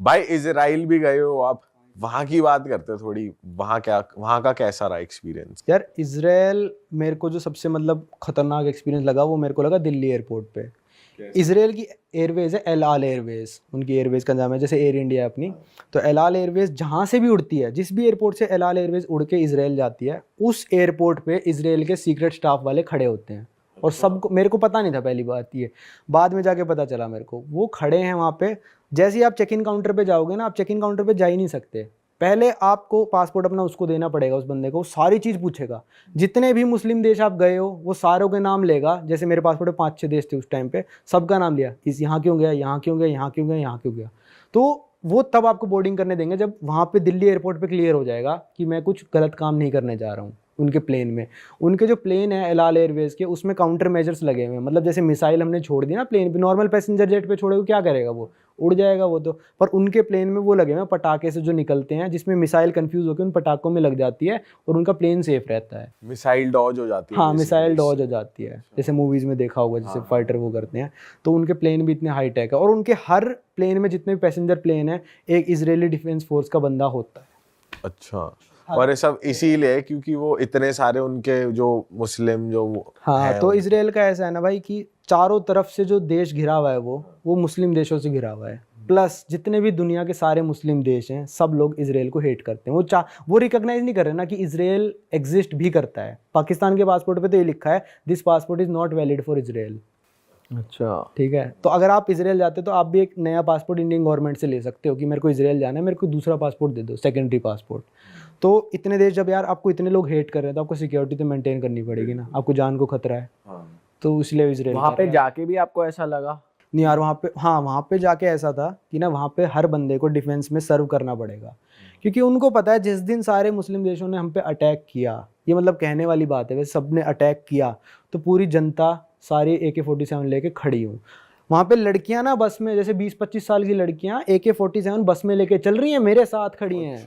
भाई इजराइल भी गए हो आप, वहां की बात करते हैं थोड़ी। वहां का कैसा रहा एक्सपीरियंस? यार इजराइल मेरे को जो सबसे मतलब खतरनाक एक्सपीरियंस लगा वो मेरे को लगा दिल्ली एयरपोर्ट पे। इसराइल की एयरवेज है एल आल एयरवेज, उनकी एयरवेज का नाम है, जैसे एयर इंडिया है अपनी। तो एल आल एयरवेज जहाँ से भी उड़ती है, जिस भी एयरपोर्ट से एल आल एयरवेज उड़ के इसराइल जाती है, उस एयरपोर्ट पे इसराइल के सीक्रेट स्टाफ वाले खड़े होते हैं। और सबको, मेरे को पता नहीं था पहली बात ये, बाद में जाके पता चला मेरे को, वो खड़े हैं वहाँ पे। जैसे ही आप चेक इन काउंटर पे जाओगे ना, आप चेक इन काउंटर पे जा ही नहीं सकते। पहले आपको पासपोर्ट अपना उसको देना पड़ेगा, उस बंदे को, वो सारी चीज़ पूछेगा। जितने भी मुस्लिम देश आप गए हो वो सारों के नाम लेगा। जैसे मेरे पासपोर्ट में 5-6 देश थे उस टाइम पे, सबका नाम लिया, इस यहाँ क्यों गया, यहाँ क्यों गया, यहाँ क्यों गया, यहाँ क्यों गया। तो वो तब आपको बोर्डिंग करने देंगे जब वहाँ पे दिल्ली एयरपोर्ट पे क्लियर हो जाएगा कि मैं कुछ गलत काम नहीं करने जा रहा हूँ। उनके प्लेन में, उनके जो प्लेन है एल आल एयरवेज के, उसमें काउंटर मेजर्स लगे हुए हैं। मतलब जैसे मिसाइल हमने छोड़ दी ना प्लेन पे, नॉर्मल पैसेंजर जेट पे छोड़े, क्या करेगा वो, उड़ जाएगा वो तो। पर उनके प्लेन में वो लगे हुए हैं पटाखे से जो निकलते हैं, जिसमें मिसाइल कंफ्यूज होकर उन पटाखों में लग जाती है और उनका प्लेन सेफ रहता है। मिसाइल डॉज हो जाती है। हाँ, मिसाइल डॉज हो जाती है, जैसे मूवीज में देखा होगा, जैसे फाइटर वो करते हैं। तो उनके प्लेन भी इतने हाई टेक है, और उनके हर प्लेन में जितने भी पैसेंजर प्लेन है, एक इजरायली डिफेंस फोर्स का बंदा होता है। अच्छा। और ये सब इसीलिए क्योंकि वो इतने सारे उनके जो मुस्लिम जो हाँ, तो इसराइल का ऐसा है ना भाई कि चारों तरफ से जो देश घिरा हुआ है वो मुस्लिम देशों से घिरा हुआ है। प्लस जितने भी दुनिया के सारे मुस्लिम देश हैं, सब लोग इसराइल को हेट करते हैं। वो रिकॉग्नाइज नहीं कर रहे ना कि इसराइल एग्जिस्ट भी करता है। पाकिस्तान के पासपोर्ट पे तो ये लिखा है, this passport is not valid for Israel. अच्छा, ठीक है। तो अगर आप इसराइल जाते तो आप भी एक नया पासपोर्ट इंडियन गवर्नमेंट से ले सकते हो कि मेरे को इसराइल जाना है, मेरे को दूसरा पासपोर्ट दे दो, सेकेंडरी पासपोर्ट। तो इतने देश जब यार आपको इतने लोग हेट कर रहे हैं, तो आपको सिक्योरिटी तो मेंटेन करनी पड़ेगी ना, आपको जान को खतरा है। तो इसलिए इसराइल वहाँ पे जाके भी आपको ऐसा लगा? नहीं यार, वहाँ पे, हाँ, वहाँ पे जाके ऐसा था कि ना, वहाँ पे हर बंदे को डिफेंस में सर्व करना पड़ेगा, क्योंकि उनको पता है जिस दिन सारे मुस्लिम देशों ने हम पे अटैक किया, ये मतलब कहने वाली बात है, वैसे सब ने अटैक किया, तो पूरी जनता सारी AK-47 लेके खड़ी हूँ। वहाँ पे लड़कियाँ ना बस में, जैसे 20-25 साल की लड़कियाँ AK-47 बस में लेके चल रही हैं, मेरे साथ खड़ी हैं।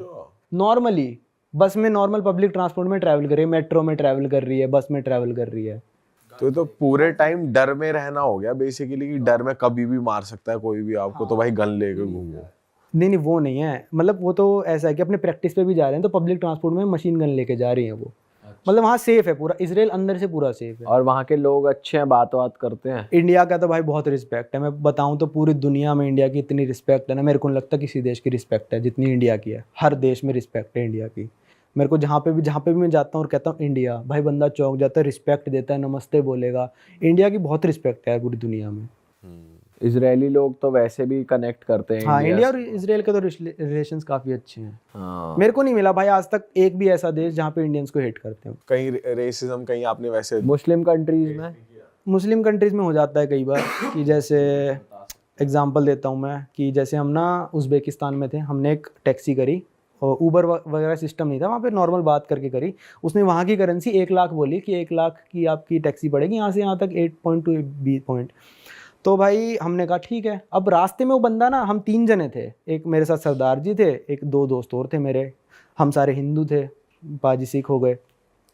नॉर्मली बस में, नॉर्मल पब्लिक ट्रांसपोर्ट में ट्रैवल कर रही है, मेट्रो में ट्रैवल कर रही है, बस में ट्रैवल कर रही है। तो पूरे टाइम डर में रहना हो गया बेसिकली, कि डर में कभी भी मार सकता है कोई भी आपको। तो भाई गन लेके घूमो। नहीं, वो नहीं है, मतलब वो तो ऐसा है कि अपने प्रैक्टिस पे भी जा रहे हैं, तो पब्लिक ट्रांसपोर्ट में मशीन गन लेके जा रही हैं वो। मतलब वहाँ सेफ है पूरा, इसराइल अंदर से पूरा सेफ है। और वहाँ के लोग अच्छे हैं, बात करते हैं? इंडिया का तो भाई बहुत रिस्पेक्ट है, मैं बताऊँ तो पूरी दुनिया में इंडिया की इतनी रिस्पेक्ट है ना, मेरे को नहीं लगता किसी देश की रिस्पेक्ट है जितनी इंडिया की है। हर देश में रिस्पेक्ट है इंडिया की। मेरे को जहाँ पे भी मैं जाता हूँ और कहता हूँ इंडिया, भाई बंदा चौंक जाता है, रिस्पेक्ट देता है, नमस्ते बोलेगा। इंडिया की बहुत रिस्पेक्ट है पूरी दुनिया में। इजरायली लोग तो वैसे भी कनेक्ट करते हैं। हाँ, इंडिया और इसराइल के तो रिलेशंस काफ़ी अच्छे हैं। हाँ। मेरे को नहीं मिला भाई आज तक एक भी ऐसा देश जहाँ पे इंडियंस को हेट करते हो। कहीं रेसिज्म कहीं आपने वैसे मुस्लिम कंट्रीज में? मुस्लिम कंट्रीज में हो जाता है कई बार कि जैसे एग्जांपल देता हूँ मैं, कि जैसे हम ना उज़्बेकिस्तान में थे, हमने एक टैक्सी करी और ऊबर वगैरह सिस्टम नहीं था वहाँ पे, नॉर्मल बात करके करी। उसने वहाँ की करेंसी 1 लाख बोली कि 1 लाख की आपकी टैक्सी पड़ेगी यहाँ से यहाँ तक 8.2 B पॉइंट। तो भाई हमने कहा ठीक है। अब रास्ते में वो बंदा ना, हम 3 जने थे, एक मेरे साथ सरदार जी थे, एक 2 दोस्त और थे मेरे, हम सारे हिंदू थे, पाजी सिख हो गए,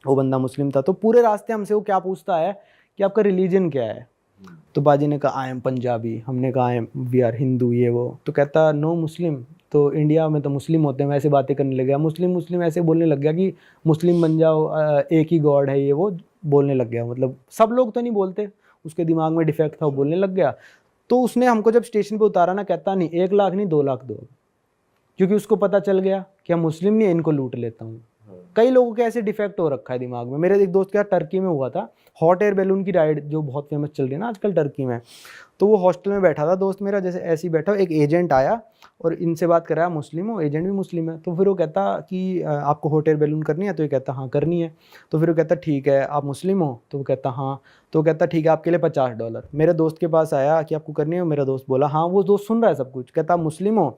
वो बंदा मुस्लिम था। तो पूरे रास्ते हमसे वो क्या पूछता है कि आपका रिलीजन क्या है। तो बाजी ने कहा आई एम पंजाबी, हमने कहा I am we are Hindu, ये वो। तो कहता नो मुस्लिम, तो इंडिया में तो मुस्लिम होते हैं। वैसे बातें करने लग गया, मुस्लिम ऐसे बोलने लग गया कि मुस्लिम बन जाओ, एक ही गॉड है, ये वो बोलने लग गया। मतलब सब लोग तो नहीं बोलते, उसके दिमाग में डिफेक्ट था, वो बोलने लग गया। तो उसने हमको जब स्टेशन पे उतारा ना, कहता नहीं 1 लाख नहीं 2 लाख दो, क्योंकि उसको पता चल गया कि हम मुस्लिम नहीं है, इनको लूट लेता हूँ। कई लोगों के ऐसे डिफेक्ट हो रखा है दिमाग में। मेरे एक दोस्त के साथ टर्की में हुआ था, हॉट एयर बैलून की राइड जो बहुत फेमस चल रही है ना आजकल टर्की में। तो वो हॉस्टल में बैठा था दोस्त मेरा, जैसे ऐसे ही बैठा, एक एजेंट आया और इनसे बात कराया, मुस्लिम हो, एजेंट भी मुस्लिम है। तो फिर वो कहता कि आपको हॉट एयर बैलून करनी है? तो ये कहता हाँ करनी है। तो फिर वो कहता ठीक है, आप मुस्लिम हो? तो वो कहता हाँ। तो वो कहता ठीक है, आपके लिए $50। मेरे दोस्त के पास आया कि आपको करनी है? मेरा दोस्त बोला हाँ। वो दोस्त सुन रहा है सब कुछ। कहता आप मुस्लिम हो?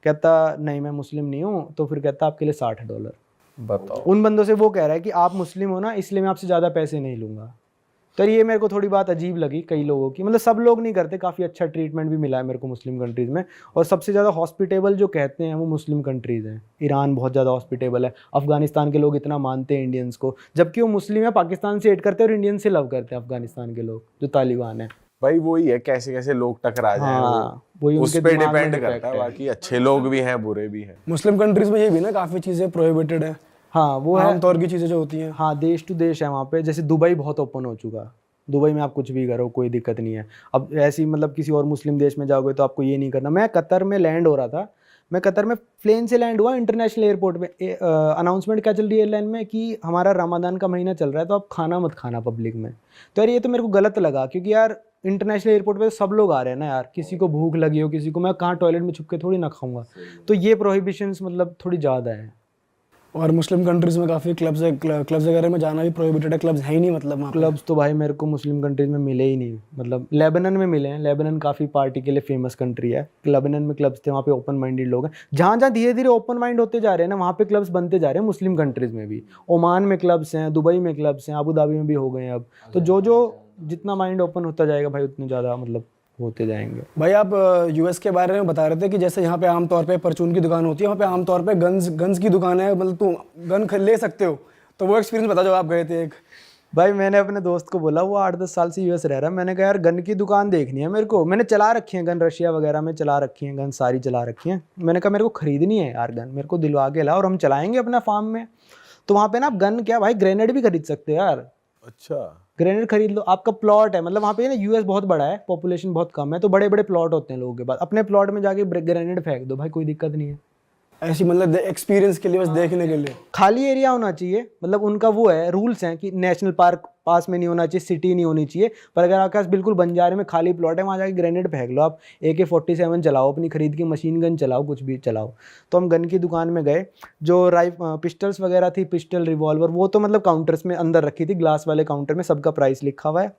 कहता नहीं मैं मुस्लिम नहीं हूँ। तो फिर कहता आपके लिए $60। बताओ। उन बंदों से वो कह रहा है कि आप मुस्लिम हो ना, इसलिए मैं आपसे ज़्यादा पैसे नहीं लूँगा। तो ये मेरे को थोड़ी बात अजीब लगी कई लोगों की, मतलब सब लोग नहीं करते। काफ़ी अच्छा ट्रीटमेंट भी मिला है मेरे को मुस्लिम कंट्रीज़ में, और सबसे ज़्यादा हॉस्पिटेबल जो कहते हैं वो मुस्लिम कंट्रीज़ हैं। ईरान बहुत ज़्यादा हॉस्पिटेबल है, अफगानिस्तान के लोग इतना मानते हैं इंडियंस को, जबकि वो मुस्लिम है, पाकिस्तान से हेट करते हैं और इंडियन से लव करते हैं अफगानिस्तान के लोग जो तालिबान है। भाई वही है, कैसे कैसे लोग टकरा जाए हाँ, वही उस उनके पे दिमाग में डिपेंड defect करता है। है। बाकी अच्छे लोग भी हैं, बुरे भी हैं। मुस्लिम कंट्रीज में ये भी ना काफ़ी चीज़ें प्रोहिबिटेड है, हाँ वो है। आमतौर की चीज़ें जो होती हैं। हाँ, देश टू देश है वहाँ पे। जैसे दुबई बहुत ओपन हो चुका, दुबई में आप कुछ भी करो कोई दिक्कत नहीं है। अब ऐसे ही मतलब किसी और मुस्लिम देश में जाओगे तो आपको ये नहीं करना। मैं कतर में लैंड हो रहा था, मैं कतर में प्लेन से लैंड हुआ इंटरनेशनल एयरपोर्ट पे, अनाउंसमेंट क्या चल रही है एयरलाइन में कि हमारा रमज़ान का महीना चल रहा है तो आप खाना मत खाना पब्लिक में। तो यार ये तो मेरे को गलत लगा, क्योंकि यार इंटरनेशनल एयरपोर्ट पे सब लोग आ रहे हैं ना यार, किसी को भूख लगी हो, किसी को, मैं कहाँ टॉयलेट में छुप के थोड़ी ना खाऊंगा। तो ये प्रोहिबिशंस मतलब थोड़ी ज़्यादा है। और मुस्लिम कंट्रीज में काफ़ी क्लब्स है, क्लब्स वगैरह में जाना भी प्रोहिबिटेड है, क्लब्स है ही नहीं मतलब वहाँ पे। क्लब्स तो भाई मेरे को मुस्लिम कंट्रीज में मिले ही नहीं। मतलब लेबनान में मिले हैं, लेबनान काफ़ी पार्टी के लिए फेमस कंट्री है। लेबनान में क्लब्स थे, वहाँ पे ओपन माइंडेड लोग हैं। जहाँ जहाँ धीरे धीरे ओपन माइंड होते जा रहे हैं ना, वहाँ पे क्लब्स बनते जा रहे हैं। मुस्लिम कंट्रीज में भी, ओमान में क्लब्स हैं, दुबई में क्लब्स हैं, अबू धाबी में भी हो गए हैं अब। तो जो जितना माइंड ओपन होता जाएगा भाई उतने ज़्यादा मतलब होते जाएंगे। भाई आप यूएस के बारे में बता रहे थे कि जैसे यहाँ पे आमतौर पे परचून की दुकान होती है, वहाँ पे आमतौर पे गन्स की दुकान है, मतलब तुम गन ले सकते हो। तो वो एक्सपीरियंस बता, जो आप गए थे एक। भाई मैंने अपने दोस्त को बोला, वो 8-10 साल से यूएस रह रहा है, मैंने कहा यार गन की दुकान देखनी है मेरे को। मैंने चला रखी है गन, रशिया वगैरह में चला रखी है गन, सारी चला रखी है। मैंने कहा मेरे को खरीदनी है यार गन, मेरे को दिलवा के ला और हम चलाएंगे अपना फार्म में। तो वहाँ पे ना आप गन क्या भाई, ग्रेनेड भी खरीद सकते हो यार। अच्छा, ग्रेनेड खरीद लो, आपका प्लॉट है। मतलब वहाँ पे ना यूएस बहुत बड़ा है, पॉपुलेशन बहुत कम है, तो बड़े बड़े प्लॉट होते हैं लोगों के पास। अपने प्लॉट में जाके ग्रेनेड फेंक दो भाई, कोई दिक्कत नहीं है। ऐसी मतलब एक्सपीरियंस के लिए, बस देखने के लिए। खाली एरिया होना चाहिए, मतलब उनका वो है, रूल्स हैं कि नेशनल पार्क पास में नहीं होना चाहिए, सिटी नहीं होनी चाहिए। पर अगर आपके पास बिल्कुल बंजारे में खाली प्लॉट है, वहाँ जाके ग्रेनेड फेंक लो आप। AK-47 चलाओ अपनी खरीद की, मशीन गन चलाओ, कुछ भी चलाओ। तो हम गन की दुकान में गए, जो पिस्टल्स वगैरह थी, पिस्टल, रिवॉल्वर, वो तो मतलब काउंटर्स में अंदर रखी थी, ग्लास वाले काउंटर में सबका प्राइस लिखा हुआ है।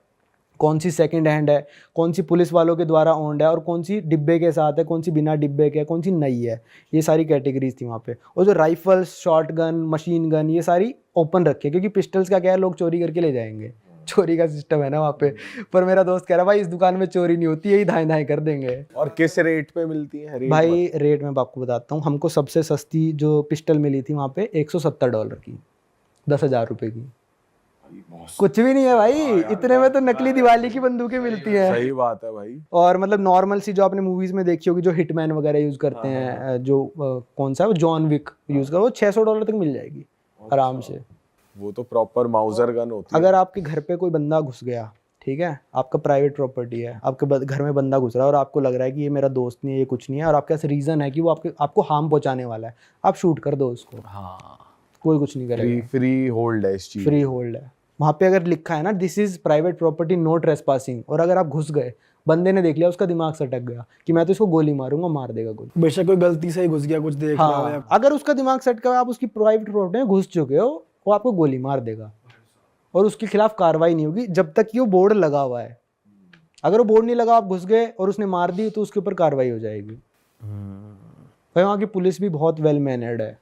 कौन सी सेकंड हैंड है, कौन सी पुलिस वालों के द्वारा ओन्ड है, और कौन सी डिब्बे के साथ है, कौन सी बिना डिब्बे के है, कौन सी नई है। ये सारी कैटेगरीज थी वहाँ पे। और जो rifles, short gun, machine gun, ये सारी ओपन रखी है, क्योंकि पिस्टल्स का क्या है, लोग चोरी करके ले जाएंगे, चोरी का सिस्टम है ना वहाँ पे। पर मेरा दोस्त कह रहा भाई इस दुकान में चोरी नहीं होती, यही धाएं धाएं कर देंगे। और किस रेट पे मिलती है? रेट भाई रेट मैं आपको बताता हूँ। हमको सबसे सस्ती जो पिस्टल मिली थी वहाँ पे $170 की, 10,000 रुपये की। कुछ भी नहीं है भाई, इतने में तो नकली दिवाली की बंदूकें मिलती हैं। सही बात है भाई। और मतलब नॉर्मल सी जो आपने मूवीज में देखी होगी, जो हिटमैन वगैरह यूज करते हैं, जो कौन सा है वो, जॉन विक यूज कर, वो $600 तक मिल जाएगी आराम से। वो तो प्रॉपर माउजर गन होती है। अगर आपके घर पे कोई बंदा घुस गया, ठीक है, आपका प्राइवेट प्रॉपर्टी है, आपके घर में बंदा घुस रहा है और आपको लग रहा है कि ये मेरा दोस्त नहीं है, ये कुछ नहीं है, और आपके पास रीजन है कि वो आपको हार्म पहुंचाने वाला है, आप शूट कर दो उसको। हाँ, कोई कुछ नहीं करेगा, फ्री होल्ड है इस चीज। फ्री होल्ड है। वहाँ पे अगर लिखा है ना this is private property, no trespassing, और अगर आप घुस गए, बंदे ने देख लिया, उसका दिमाग सटक गया कि मैं तो इसको गोली मारूंगा, मार देगा गोली। बेशक कोई गलती से ही घुस गया, कुछ देख रहा हो या हाँ, अगर उसका दिमाग सटका हुआ, आप उसकी प्राइवेट प्रॉपर्टी में घुस चुके हो, वो आपको गोली मार देगा और उसके खिलाफ कार्रवाई नहीं होगी जब तक कि वो बोर्ड लगा हुआ है। अगर वो बोर्ड नहीं लगा, आप घुस गए और उसने मार दी, तो उसके ऊपर कार्रवाई हो जाएगी। भाई वहाँ की पुलिस भी बहुत वेल मैनर्ड है।